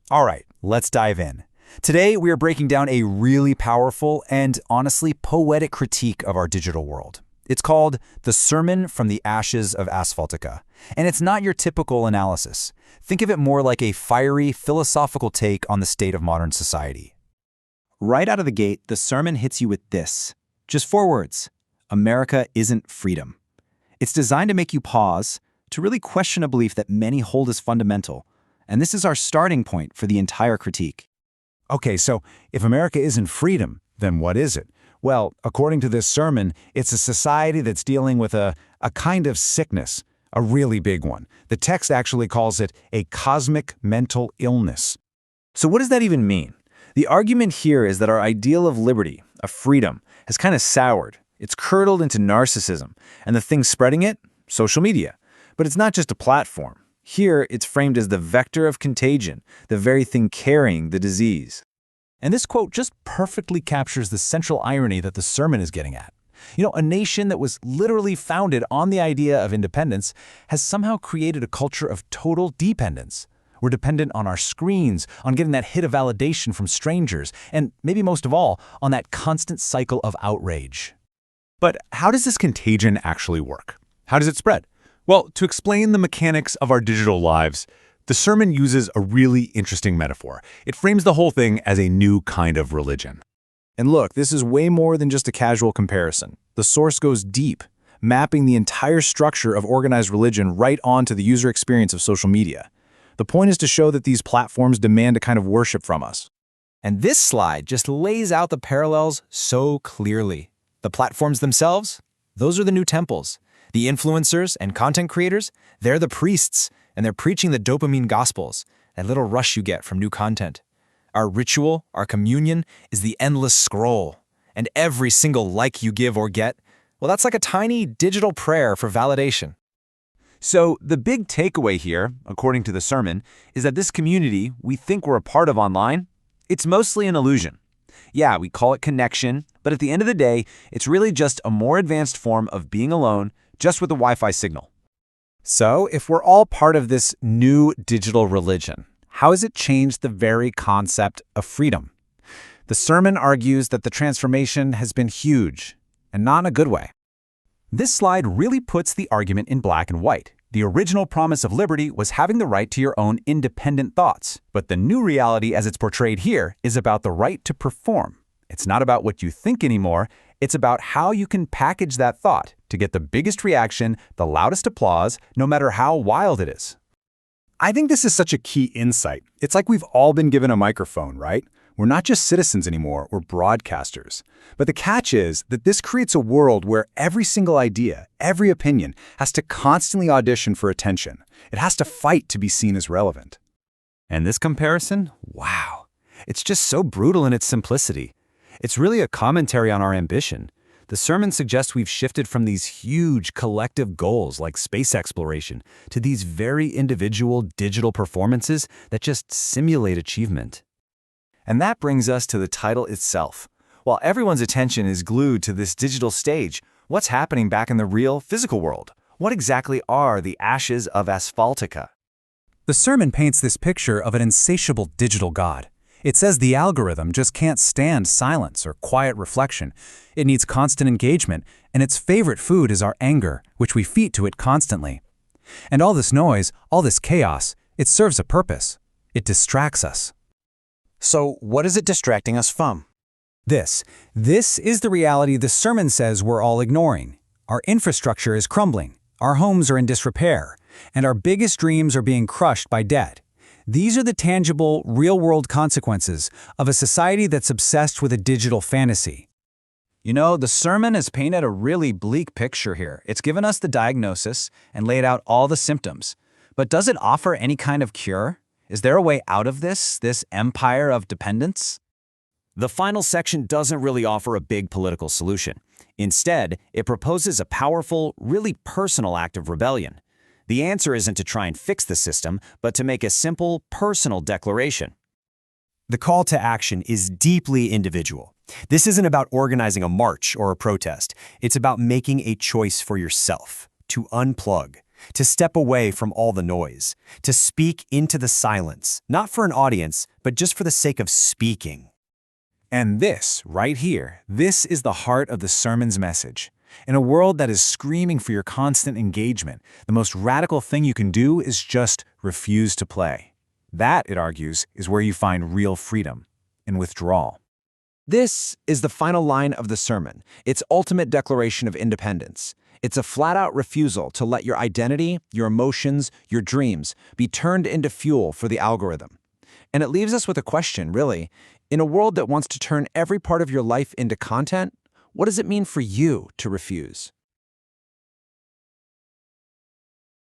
All right, let's dive in. Today, we are breaking down a really powerful and honestly poetic critique of our digital world. It's called The Sermon from the Ashes of Asphaltica, and it's not your typical analysis. Think of it more like a fiery, philosophical take on the state of modern society. Right out of the gate, the sermon hits you with this. Just 4 words. America isn't freedom. It's designed to make you pause, to really question a belief that many hold as fundamental. And this is our starting point for the entire critique. Okay, so if America isn't freedom, then what is it? Well, according to this sermon, it's a society that's dealing with a kind of sickness, a really big one. The text actually calls it a cosmic mental illness. So what does that even mean? The argument here is that our ideal of liberty, of freedom, has kind of soured. It's curdled into narcissism, and the thing spreading it? Social media. But it's not just a platform. Here, it's framed as the vector of contagion, the very thing carrying the disease. And this quote just perfectly captures the central irony that the sermon is getting at. A nation that was literally founded on the idea of independence has somehow created a culture of total dependence. We're dependent on our screens, on getting that hit of validation from strangers, and maybe most of all, on that constant cycle of outrage. But how does this contagion actually work? How does it spread? Well, to explain the mechanics of our digital lives, the sermon uses a really interesting metaphor. It frames the whole thing as a new kind of religion. And look, this is way more than just a casual comparison. The source goes deep, mapping the entire structure of organized religion right onto the user experience of social media. The point is to show that these platforms demand a kind of worship from us. And this slide just lays out the parallels so clearly. The platforms themselves, those are the new temples. The influencers and content creators, they're the priests, and they're preaching the dopamine gospels, that little rush you get from new content. Our ritual, our communion, is the endless scroll. And every single like you give or get, well, that's like a tiny digital prayer for validation. So the big takeaway here, according to the sermon, is that this community we think we're a part of online, it's mostly an illusion. Yeah, we call it connection, but at the end of the day, it's really just a more advanced form of being alone, just with a Wi-Fi signal. So, if we're all part of this new digital religion, how has it changed the very concept of freedom? The sermon argues that the transformation has been huge, and not in a good way. This slide really puts the argument in black and white. The original promise of liberty was having the right to your own independent thoughts, but the new reality as it's portrayed here is about the right to perform. It's not about what you think anymore, it's about how you can package that thought to get the biggest reaction, the loudest applause, no matter how wild it is. I think this is such a key insight. It's like we've all been given a microphone, right? We're not just citizens anymore, we're broadcasters. But the catch is that this creates a world where every single idea, every opinion, has to constantly audition for attention. It has to fight to be seen as relevant. And this comparison? Wow. It's just so brutal in its simplicity. It's really a commentary on our ambition. The sermon suggests we've shifted from these huge collective goals like space exploration to these very individual digital performances that just simulate achievement. And that brings us to the title itself. While everyone's attention is glued to this digital stage, what's happening back in the real, physical world? What exactly are the ashes of Asphaltica? The sermon paints this picture of an insatiable digital god. It says the algorithm just can't stand silence or quiet reflection. It needs constant engagement, and its favorite food is our anger, which we feed to it constantly. And all this noise, all this chaos, it serves a purpose. It distracts us. So what is it distracting us from? This is the reality the sermon says we're all ignoring. Our infrastructure is crumbling, our homes are in disrepair, and our biggest dreams are being crushed by debt. These are the tangible, real-world consequences of a society that's obsessed with a digital fantasy. The sermon has painted a really bleak picture here. It's given us the diagnosis and laid out all the symptoms. But does it offer any kind of cure? Is there a way out of this empire of dependence? The final section doesn't really offer a big political solution. Instead, it proposes a powerful, really personal act of rebellion. The answer isn't to try and fix the system, but to make a simple, personal declaration. The call to action is deeply individual. This isn't about organizing a march or a protest. It's about making a choice for yourself, to unplug, to step away from all the noise, to speak into the silence, not for an audience, but just for the sake of speaking. And this, right here, this is the heart of the sermon's message. In a world that is screaming for your constant engagement, the most radical thing you can do is just refuse to play. That, it argues, is where you find real freedom, in withdrawal. This is the final line of the sermon, its ultimate declaration of independence. It's a flat-out refusal to let your identity, your emotions, your dreams be turned into fuel for the algorithm. And it leaves us with a question, really. In a world that wants to turn every part of your life into content, what does it mean for you to refuse?